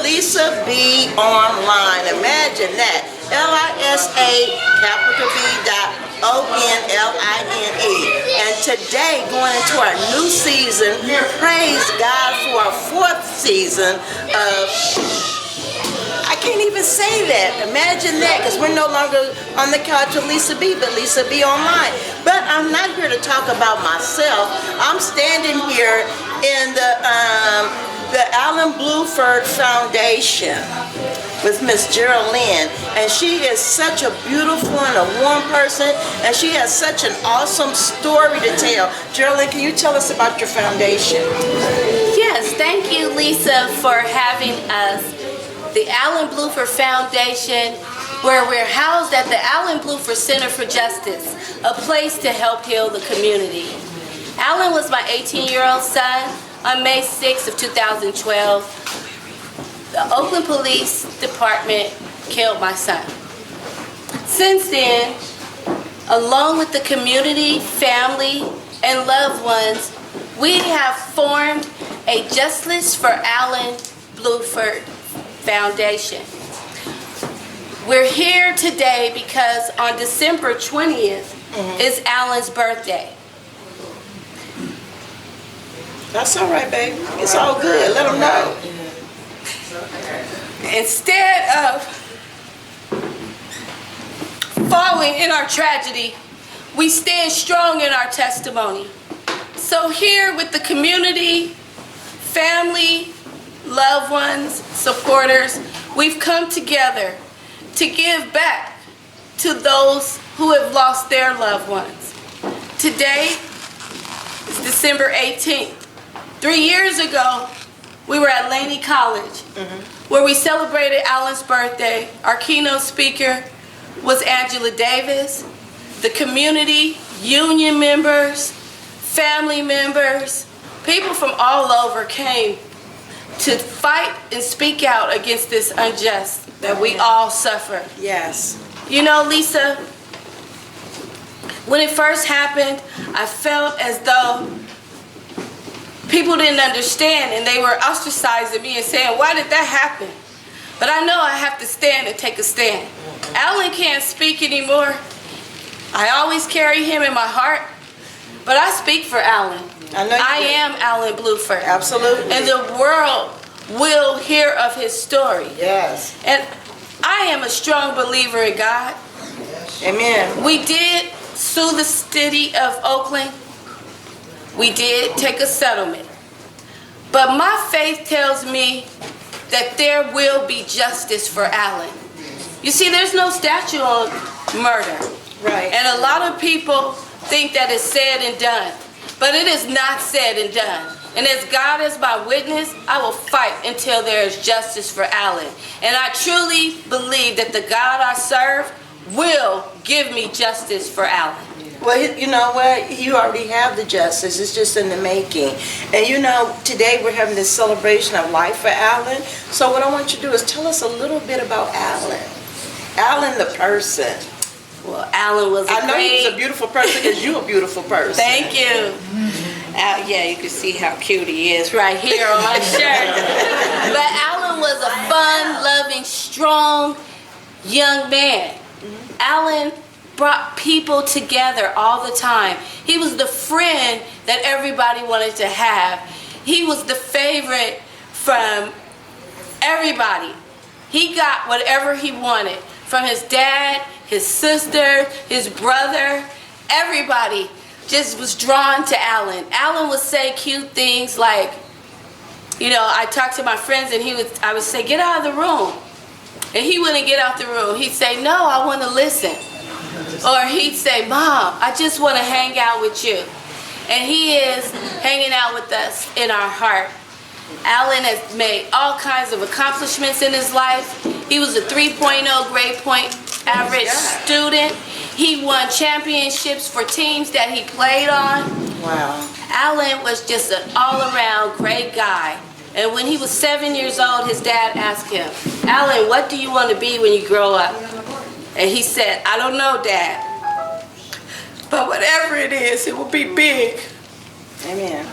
Lisa B Online. Imagine that. LISA_B.ONLINE. And today, going into our new season, praise God for our 4th season of, I can't even say that. Imagine that, because we're no longer on the couch with Lisa B, but Lisa B Online. But I'm not here to talk about myself. I'm standing here in the Brown-Blueford Foundation with Miss Jeralynn, and she is such a beautiful and a warm person, and she has such an awesome story to tell. Jeralynn, can you tell us about your foundation? Yes, thank you, Lisa, for having us. The Brown-Blueford Foundation, where we're housed at the Brown-Blueford Center for Justice, a place to help heal the community. Alan was my 18-year-old son. On May 6th of 2012, the Oakland Police Department killed my son. Since then, along with the community, family, and loved ones, we have formed a Justice for Brown-Blueford Foundation. We're here today because on December 20th is Alan's birthday. That's all right, baby. It's all good. Let them know. Instead of falling in our tragedy, we stand strong in our testimony. So here with the community, family, loved ones, supporters, we've come together to give back to those who have lost their loved ones. Today is December 18th. 3 years ago, we were at Laney College, where we celebrated Alan's birthday. Our keynote speaker was Angela Davis. The community, union members, family members, people from all over came to fight and speak out against this injustice that we all suffer. Yes. You know, Lisa, when it first happened, I felt as though people didn't understand, and they were ostracizing me and saying, why did that happen? But I know I have to stand and take a stand. Alan can't speak anymore. I always carry him in my heart, but I speak for Alan. I am Brown-Blueford. Absolutely. And the world will hear of his story. Yes. And I am a strong believer in God. Amen. We did sue the city of Oakland. We did take a settlement. But my faith tells me that there will be justice for Alan. You see, there's no statute on murder. Right. And a lot of people think that it's said and done. But it is not said and done. And as God is my witness, I will fight until there is justice for Alan. And I truly believe that the God I serve will give me justice for Alan. Well, you know what? You already have the justice. It's just in the making. And you know, today we're having this celebration of life for Alan. So what I want you to do is tell us a little bit about Alan. Alan the person. Well, Alan was I know he was a beautiful person because you're a beautiful person. Thank you. Yeah, you can see how cute he is right here on my shirt. But Alan was a fun, loving, strong young man. Alan brought people together all the time. He was the friend that everybody wanted to have. He was the favorite from everybody. He got whatever he wanted from his dad, his sister, his brother. Everybody just was drawn to Alan. Alan would say cute things like, you know, I talked to my friends and I would say, get out of the room. And he wouldn't get out the room. He'd say, no, I want to listen. Or he'd say, Mom, I just want to hang out with you. And he is hanging out with us in our heart. Alan has made all kinds of accomplishments in his life. He was a 3.0 grade point average student. He won championships for teams that he played on. Wow. Alan was just an all-around great guy. And when he was 7 years old, his dad asked him, Alan, what do you want to be when you grow up? And he said, I don't know, Dad. But whatever it is, it will be big. Amen.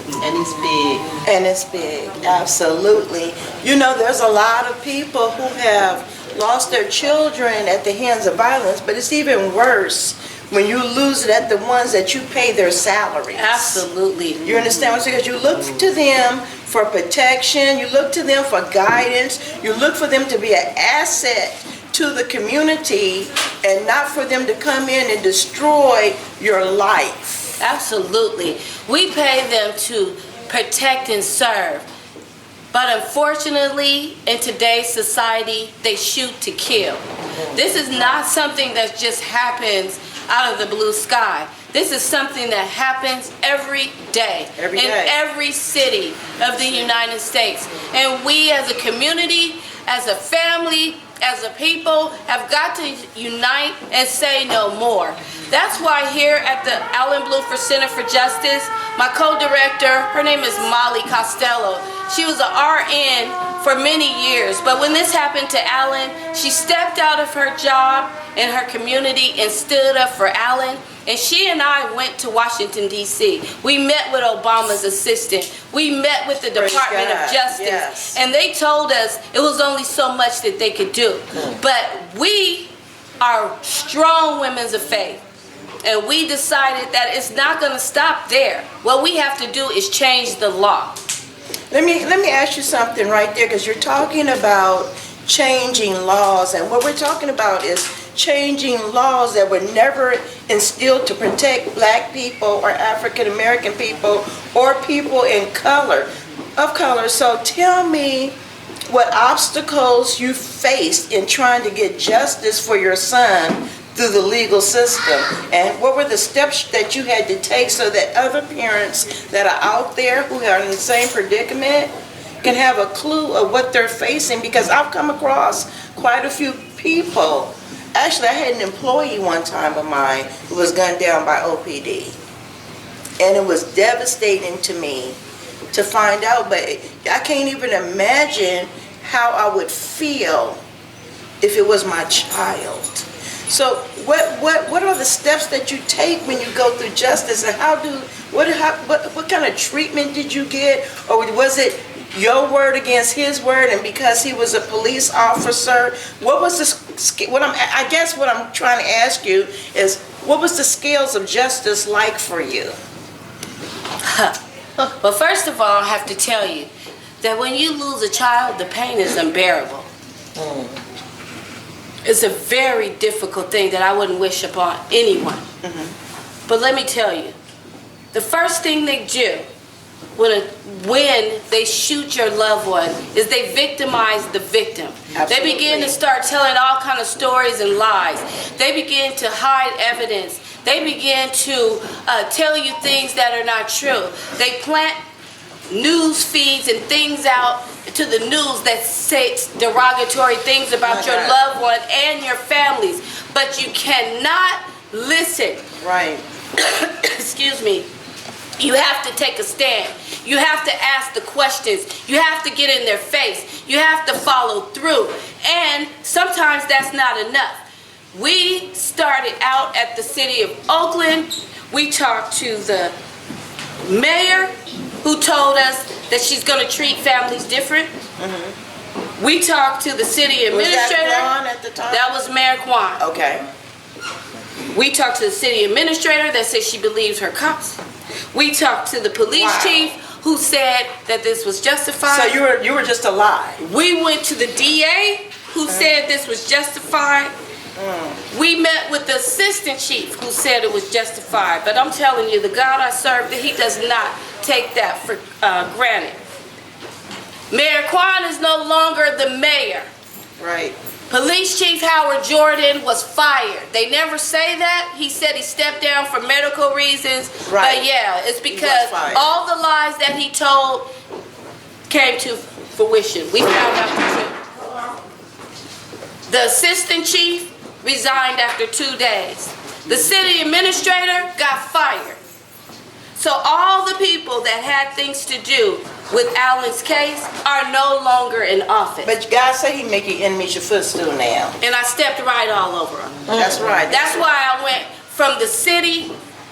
And it's big. And it's big, absolutely. You know, there's a lot of people who have lost their children at the hands of violence, but it's even worse when you lose it at the ones that you pay their salaries. Absolutely. You understand what I'm saying? Because you look to them for protection, you look to them for guidance, you look for them to be an asset to the community and not for them to come in and destroy your life. Absolutely. We pay them to protect and serve. But unfortunately, in today's society, they shoot to kill. This is not something that just happens out of the blue sky. This is something that happens every day in every city of the United States. And we as a community, as a family, as a people, have got to unite and say no more. That's why here at the Brown-Blueford Center for Justice, my co-director, her name is Molly Costello. She was an RN for many years, but when this happened to Alan, she stepped out of her job in her community and stood up for Alan. And she and I went to Washington, D.C. We met with Obama's assistant. We met with the Department of Justice. Yes. And they told us it was only so much that they could do. But we are strong women of faith. And we decided that it's not going to stop there. What we have to do is change the law. Let me ask you something right there, because you're talking about changing laws, and what we're talking about is changing laws that were never instilled to protect black people or African American people or people of color. So tell me what obstacles you faced in trying to get justice for your son through the legal system, and what were the steps that you had to take so that other parents that are out there who are in the same predicament can have a clue of what they're facing. Because I've come across quite a few people. Actually, I had an employee one time of mine who was gunned down by OPD, and it was devastating to me to find out, but I can't even imagine how I would feel if it was my child. So what are the steps that you take when you go through justice, and what kind of treatment did you get, or was it your word against his word, and because he was a police officer, what was I guess what I'm trying to ask you is, what was the scales of justice like for you? Well, first of all, I have to tell you that when you lose a child, the pain is unbearable. It's a very difficult thing that I wouldn't wish upon anyone. But let me tell you, the first thing they do when they shoot your loved one is they victimize the victim. Absolutely. They begin to start telling all kind of stories and lies. They begin to hide evidence. They begin to tell you things that are not true. They plant news feeds and things out to the news that say derogatory things about your loved one and your families. But you cannot listen. Right. Excuse me. You have to take a stand. You have to ask the questions. You have to get in their face. You have to follow through. And sometimes that's not enough. We started out at the city of Oakland. We talked to the mayor, who told us that she's going to treat families different. We talked to the city administrator. Was that Kwan at the time? That was Mayor Kwan. Okay. We talked to the city administrator that said she believes her cops. We talked to the police chief, who said that this was justified. So you were just a lie. We went to the DA, who said this was justified. We met with the assistant chief, who said it was justified. But I'm telling you, the God I serve, he does not take that for granted. Mayor Kwan is no longer the mayor. Right. Police Chief Howard Jordan was fired. They never say that. He said he stepped down for medical reasons. Right. But yeah, it's because all the lies that he told came to fruition. We found out the truth. The assistant chief resigned after 2 days. The city administrator got fired. So all the people that had things to do with Alan's case are no longer in office. But God said he make your enemies your footstool now. And I stepped right all over them. That's right. That's why I went from the city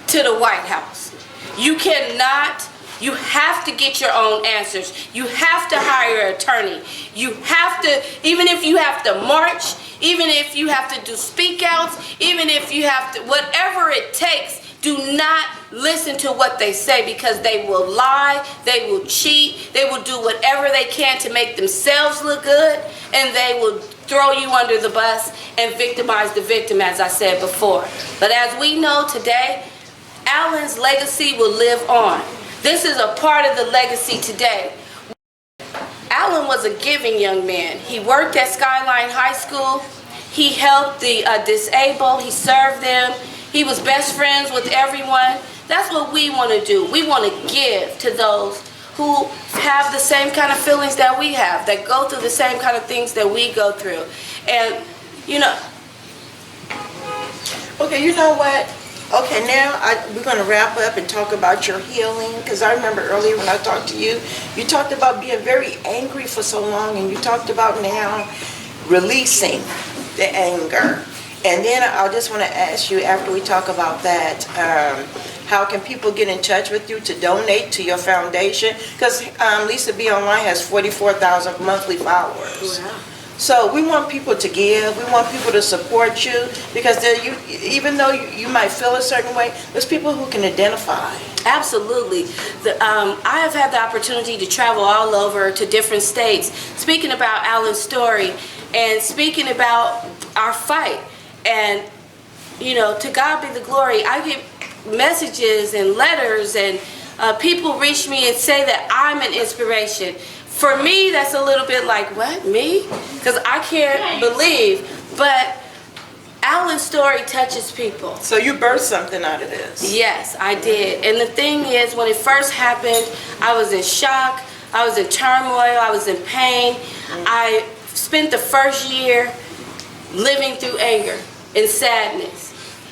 to the White House. You cannot You have to get your own answers. You have to hire an attorney. You have to, even if you have to march, even if you have to do speak outs, even if you have to, whatever it takes, do not listen to what they say, because they will lie, they will cheat, they will do whatever they can to make themselves look good, and they will throw you under the bus and victimize the victim, as I said before. But as we know today, Alan's legacy will live on. This is a part of the legacy today. Alan was a giving young man. He worked at Skyline High School. He helped the disabled. He served them. He was best friends with everyone. That's what we want to do. We want to give to those who have the same kind of feelings that we have, that go through the same kind of things that we go through. And, you know. Okay, you know what? Okay, now we're going to wrap up and talk about your healing, because I remember earlier when I talked to you, you talked about being very angry for so long, and you talked about now releasing the anger. And then I just want to ask you, after we talk about that, how can people get in touch with you to donate to your foundation? Because Lisa B Online has 44,000 monthly followers. Wow. So we want people to give. We want people to support you, because even though you might feel a certain way, there's people who can identify. Absolutely. I have had the opportunity to travel all over to different states, speaking about Alan's story and speaking about our fight. And, you know, to God be the glory. I get messages and letters, and people reach me and say that I'm an inspiration. For me, that's a little bit like, what, me? Because I can't believe. But Alan's story touches people. So you birthed something out of this. Yes, I did. And the thing is, when it first happened, I was in shock. I was in turmoil. I was in pain. I spent the first year living through anger and sadness.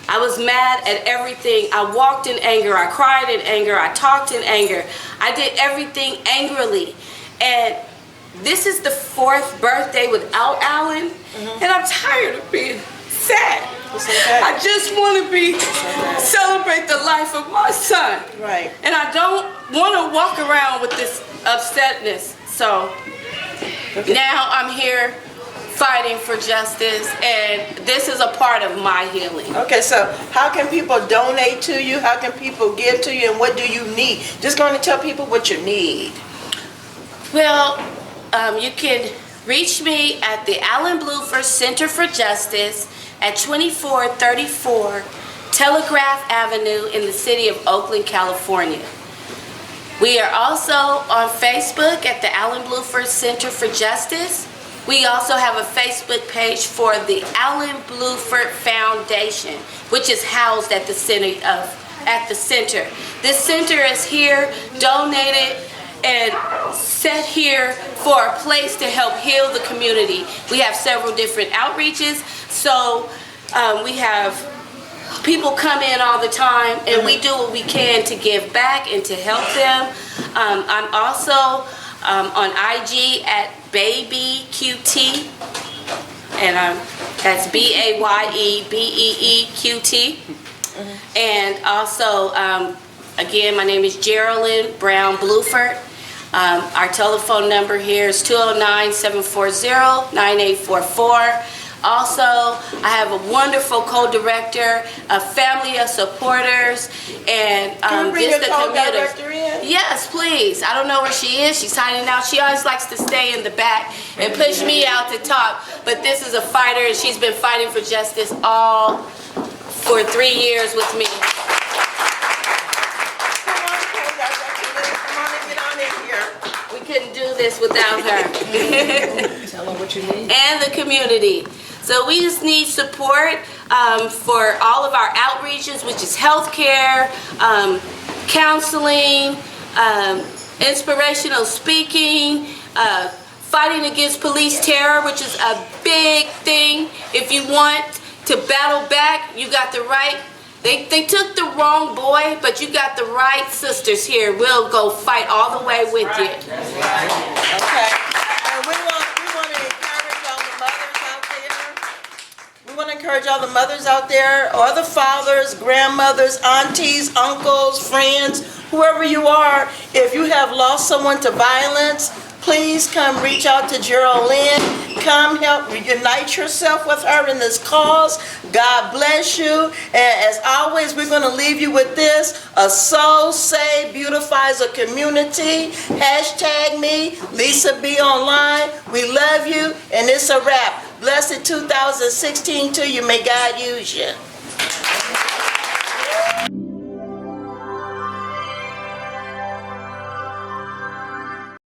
I was mad at everything. I walked in anger. I cried in anger. I talked in anger. I did everything angrily. And this is the 4th birthday without Alan, and I'm tired of being sad. Okay. I just want to celebrate the life of my son. Right. And I don't want to walk around with this upsetness. So now I'm here fighting for justice, and this is a part of my healing. Okay, so how can people donate to you? How can people give to you, and what do you need? Just going to tell people what you need. Well, you can reach me at the Brown-Blueford Center for Justice at 2434 Telegraph Avenue in the city of Oakland, California. We are also on Facebook at the Brown-Blueford Center for Justice. We also have a Facebook page for the Brown-Blueford Foundation, which is housed at the center. This center is here, donated, and set here for a place to help heal the community. We have several different outreaches, so we have people come in all the time, and we do what we can to give back and to help them. I'm also on IG at BabyQT, and that's BAYEBEEQT. And also, again, my name is Jeralynn Brown-Blueford. Our telephone number here is 209-740-9844. Also, I have a wonderful co-director, a family of supporters, and Can we bring just your the commuters. co-director in? Yes, please. I don't know where she is. She's hiding out. She always likes to stay in the back and push me out to talk. But this is a fighter, and she's been fighting for justice all for 3 years with me. We couldn't do this without her. Tell her what you need. And the community. So we just need support for all of our outreaches, which is healthcare, counseling, inspirational speaking, fighting against police terror, which is a big thing. If you want to battle back, you got the right. They took the wrong boy, but you got the right sisters here. We'll go fight all the way with you. Okay. And we want to encourage all the mothers out there. We want to encourage all the mothers out there, or the fathers, grandmothers, aunties, uncles, friends, whoever you are, if you have lost someone to violence, please come reach out to Jeralynn. Come help unite yourself with her in this cause. God bless you. And as always, we're going to leave you with this. A soul saved beautifies a community. Hashtag me, Lisa B Online. We love you, and it's a wrap. Blessed 2016 to you. May God use you.